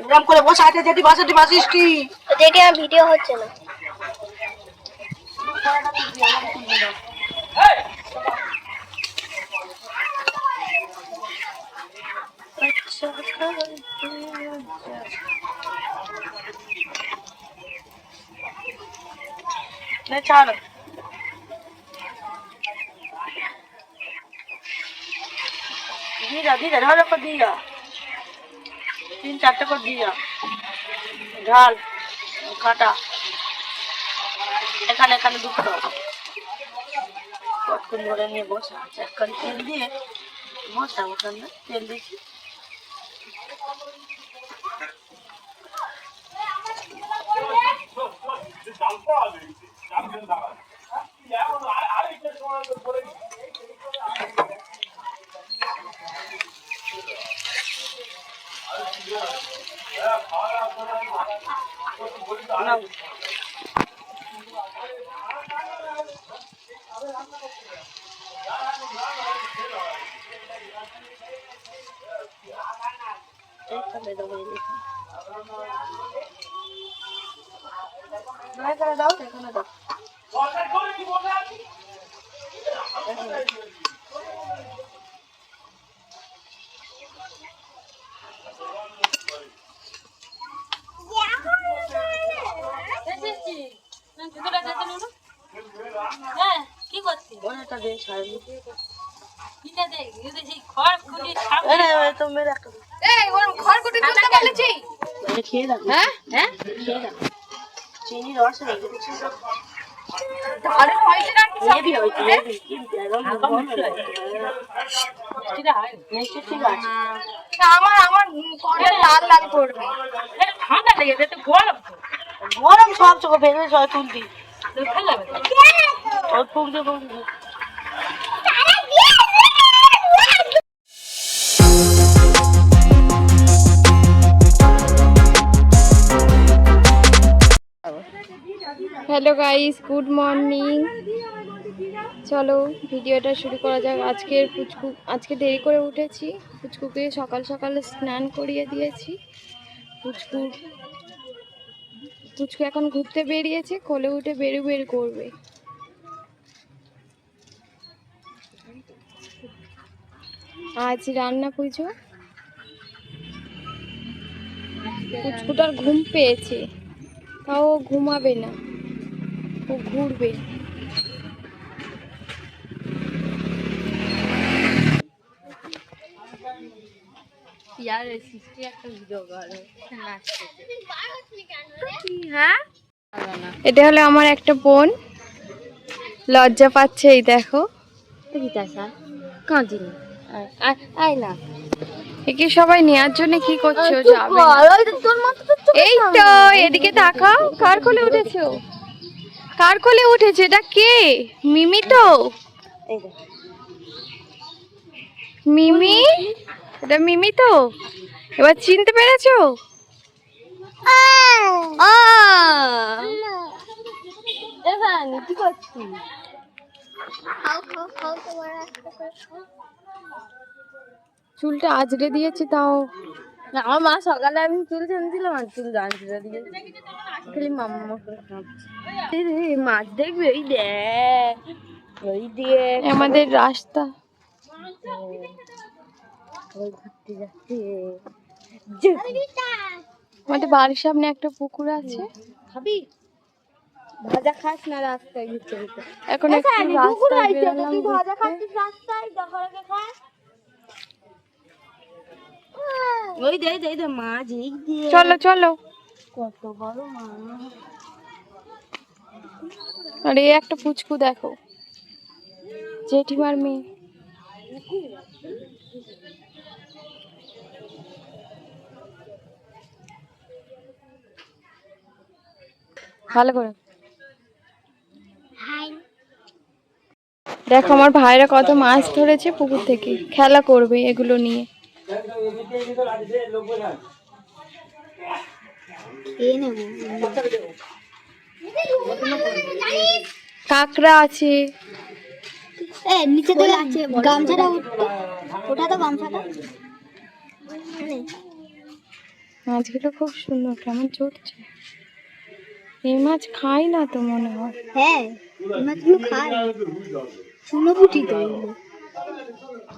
এরকম করে বসে আছে যেটি বাসাটি বাসিস কি যেটি আর ভিডিও হচ্ছে না। ছাড় দিদা ঢাল করে দিয়া 3-4 করে দিয়া ঝাল কাটা এখানে এখানে দুটো কতক্ষণ ধরে নিয়ে বসা আছে এখন তেল দিয়ে বসা ওখানে তেল দিচ্ছি দাও এখানে দাও কি করছিস ওটা দে ছাড়লি কিটা দে এই যে খড়কুটি সামনে আরে তুমি রাখ এই ওর খড়কুটি তুলতে বলেছি মানে খেয়ে দাও হ্যাঁ খেয়ে দাও চিনি রস নেই কিছু আরে হইছে না কি নেবি হইছে কি এটা হয় নিশ্চয় ঠিক আছে আমার পরে লাল লাল করবে এটা ঠান্ডা লেগে যেতে গরম সব চোখ ভেঙে সব তুলতি দেখে যাবে ওর ফুক দিয়ে হ্যালো গাইস, গুড মর্নিং। চলো ভিডিওটা শুরু করা যাক। আজকে দেরি করে উঠেছি। পুচকুকে সকাল সকালে স্নান করিয়ে দিয়েছি। পুচকু এখন ঘুরতে বেরিয়েছে, কোলে উঠে বের করবে। আজ রান্না পুজো। পুচকুটার ঘুম পেয়েছে, তাও ঘুমাবে না, ও ঘুরবে। এটা হলো আমার একটা বোন, লজ্জা পাচ্ছে। এই দেখো একে সবাই নেওয়ার জন্য কি করছো? এই তো এদিকে তাকাও, কার কোলে উঠেছো? কার কোলে উঠেছে? এটা কে? মিমি তো? মিমি, এটা মিমি তো? এবার চিনতে পেরেছো? কি করছিস? চুলটা আজড়ে দিয়েছি, তাও আমার মা সকালে আমি চুল ছেড়েছিলাম আর চুল আজড়ে দিয়েছি। খালি মাম্মা করে খাচ্ছে। মাছ দেখবি? ওই দেখ আমাদের রাস্তা, ঘুরতে যাচ্ছে। আমাদের বাড়ির সামনে একটা পুকুর আছে। খাবি? ভাজা খাস না রাস্তায় ঘুরতে ঘুরতে? এখন একটু রাস্তায় বেরোলাম। ভাজা খাচ্ছিস রাস্তায়? দখলকে খাস। ওই দে মাছ এই দিয়ে। চলো কত বড় মাছ। আরে একটা পুচকু দেখো, জেঠিমার মেয়ে। ভালো করে দেখো আমার ভাইরা কত মাছ ধরেছে পুকুর থেকে, খেলা করবে এগুলো নিয়ে। কাঁকড়া আছে, নিচে থেকে আছে। গামছাটা ওঠা তো, গামছাটা মাছগুলো খুব সুন্দর, কেমন চড়ছে। এই মাছ খাই না তো মনে হয়। হ্যাঁ, এই মাছগুলো খায়। চুনোপুঁটি তো এগুলো।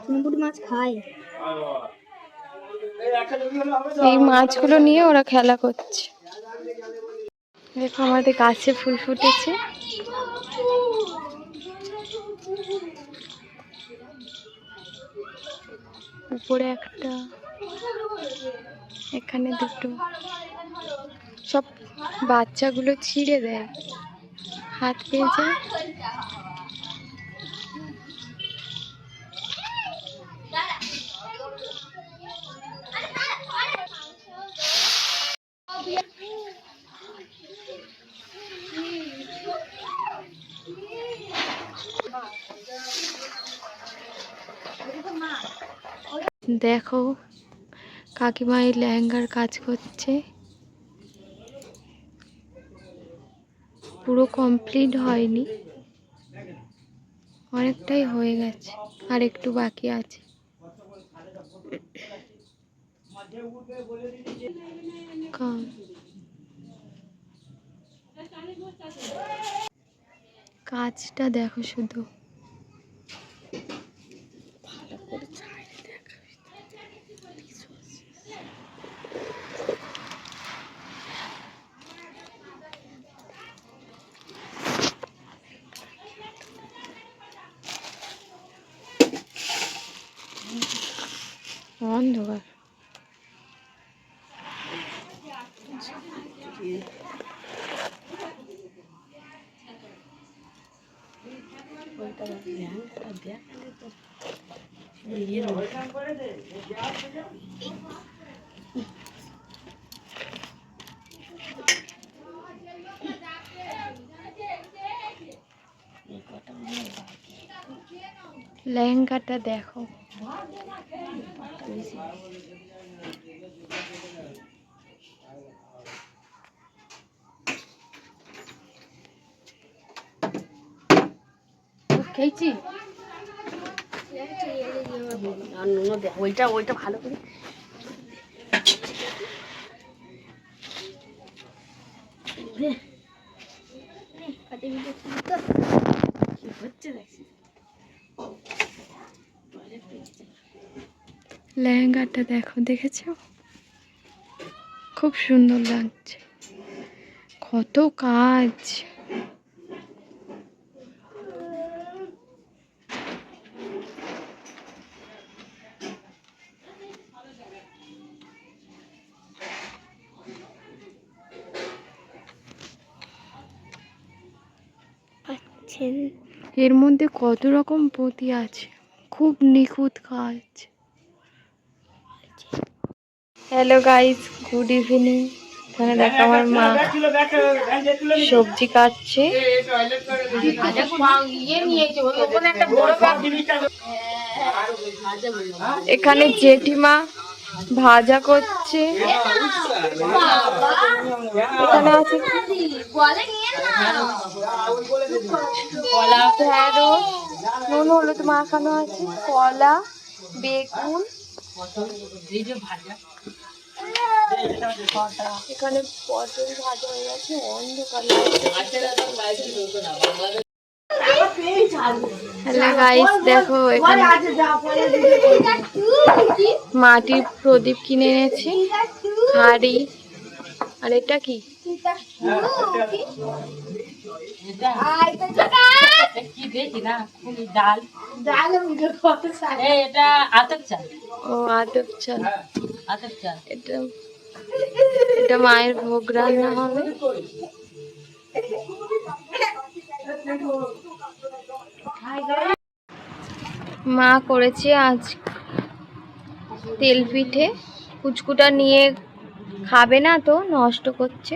চুনোপুঁটি মাছ খায়। এই মাছগুলো নিয়ে ওরা খেলা করছে। দেখো আমাদের গাছে ফুল ফুটেছে। উপরে একটা, এখানে দুটো। সব বাচ্চাগুলো ছিঁড়ে দেয়, হাত পেয়ে যায়। দেখো কাকিমা এই লেহেঙ্গার কাজ করছে, পুরো কমপ্লিট হয়নি, অনেকটাই হয়ে গেছে, আর একটু বাকি আছে। কাজটা দেখো শুধু, অন্ধকার। লেহেঙ্গাটা দেখো, খেয়েছি। ওইটা ওইটা ভালো করে লেহেঙ্গাটা দেখো, দেখেছো খুব সুন্দর লাগছে, কত কাজ। এর মধ্যে কত রকম পুঁতি আছে, খুব নিখুঁত কাজ। Hello guys, good evening. এখানে দেখো আমার মা সবজি কাটছে। এখানে জেঠিমা ভাজা করছে। এখানে আছে ঢেঁড়স, নুন হলুদ মাখানো আছে, কলা, বেগুন, এখানে পটল ভাজা হয়ে গেছে, অন্ধকার। হ্যালো গাইস, দেখো এখানে মাটির প্রদীপ কিনে এনেছি, হাঁড়ি। আর এটা কি? ও আতপ চাল। এটা মায়ের ভোগ রান্না হবে। মা করেছে আজ তেল পিঠে, কুচকুটা নিয়ে খাবে না তো, নষ্ট করছে,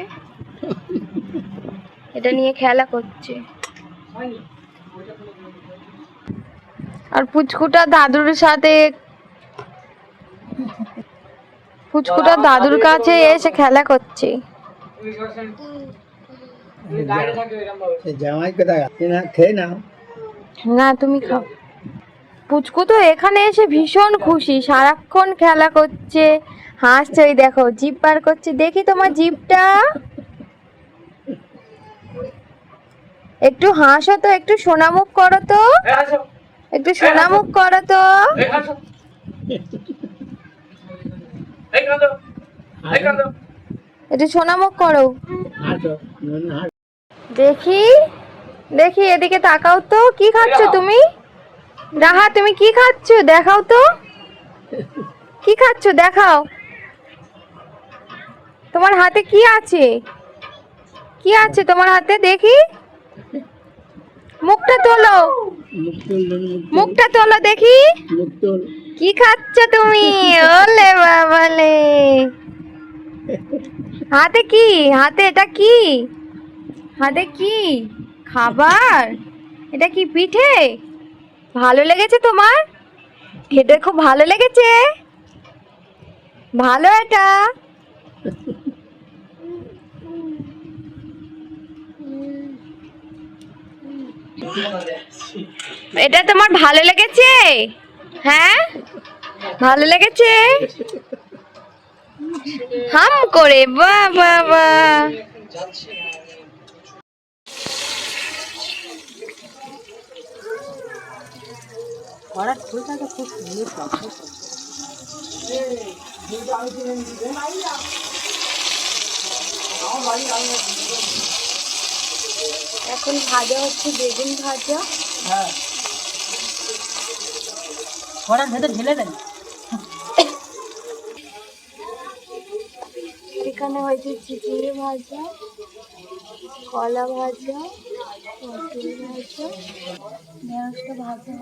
এটা নিয়ে খেলা করছে। আর পুচকুটা দাদুর সাথে, পুচকুটা দাদুর কাছে এসে খেলা করছে। না তুমি খাও। পুচকু তো এখানে এসে ভীষণ খুশি, সারাক্ষণ খেলা করছে, হাসছে, ওই দেখো জিভ বার করছে, দেখি তোমার জিভটা। একটু হাসো তো, একটু সোনামুখ করো তো, একটু সোনামুখ করো তো। একটু সোনামুখ করো। দেখি দেখি, এদিকে তাকাও তো, কি খাচ্ছ তুমি? রাহা, তুমি কি খাচ্ছ দেখাও তো, কি খাচ্ছ দেখাও। তোমার হাতে কি আছে? কি আছে তোমার হাতে দেখি? মুখটা তোলো, মুখটা তোলো দেখি। কি খাচ্ছ তুমি? ওলে বাবালে, হাতে কি? হাতে এটা কি? হাতে কি খাবার? এটা কি পিঠে? ভালো লেগেছে তোমার? খেতে খুব ভালো লেগেছে? ভালো এটা? এটা তোমার ভালো লেগেছে? হ্যাঁ, ভালো লেগেছে? হাম করে, বাহ বাহ বাহ। এখন ভাজা হচ্ছে বেগুন ভাজা। হ্যাঁ, কড়ার ভেতর ঢেলে দেন। এখানে হয়েছে চিচিড়ে ভাজা, কলা ভাজা, পটল ভাজা, ঢেঁড়সটা ভাজা,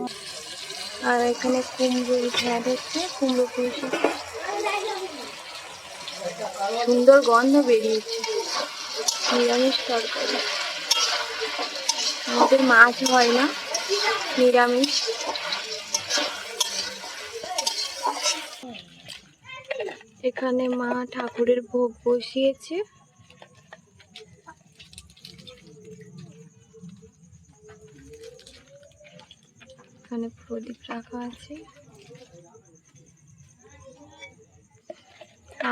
আর এখানে কুমড়ো ঝাড় হচ্ছে, কুমড়ো পুঁইশাক। সুন্দর গন্ধ বেরিয়েছে। নিরামিষ তরকারি, আমাদের মাছ হয় না, নিরামিষ। এখানে মা ঠাকুরের ভোগ বসিয়েছে। এখানে প্রদীপ রাখা আছে।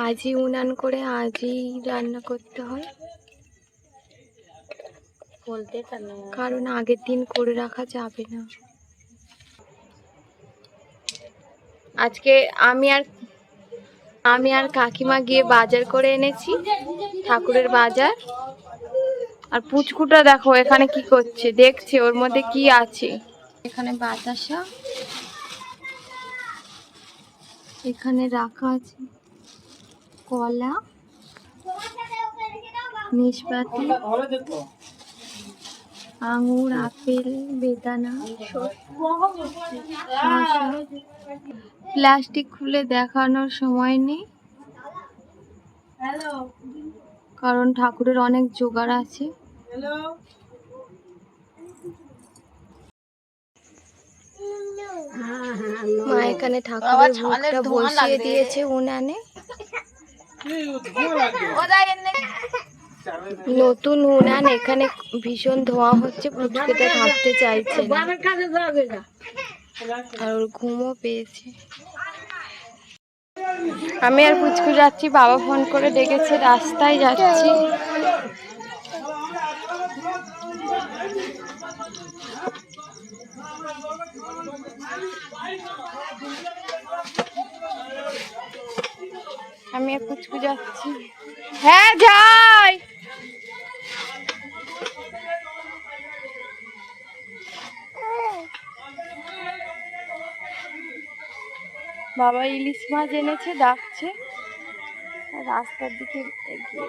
আজই উনান করে আজই রান্না করতে হয়, কারণ আগের দিন করে রাখা যাবে না। আজকে আমি আর কাকিমা গিয়ে বাজার করে এনেছি, ঠাকুরের বাজার। আর পুচকুটা দেখো এখানে কি করছে, দেখছে ওর মধ্যে কি আছে। এখানে বাতাসা, এখানে রাখা আছে কলা, মিষ্টি, আঙুর, আপেল, বেদানা, শসা। প্লাস্টিক খুলে দেখানোর সময় নেই, কারণ ঠাকুরের অনেক জোগাড় আছে। মা এখানে ঠাকুরের ভোগটা বসিয়ে দিয়েছে উনানে। নতুন উনান, এখানে ভীষণ ধোঁয়া হচ্ছে, পুচকেটা থাকতে চাইছে না, আর ওর ঘুমও পেয়েছে। আমি আর পুচকু যাচ্ছি, বাবা ফোন করে ডেকেছে, রাস্তায় যাচ্ছি। আমি আর পুচকু যাচ্ছি। হ্যাঁ যাই। বাবা ইলিশ মাছ এনেছে, ডাকছে, রাস্তার দিকে এগিয়ে।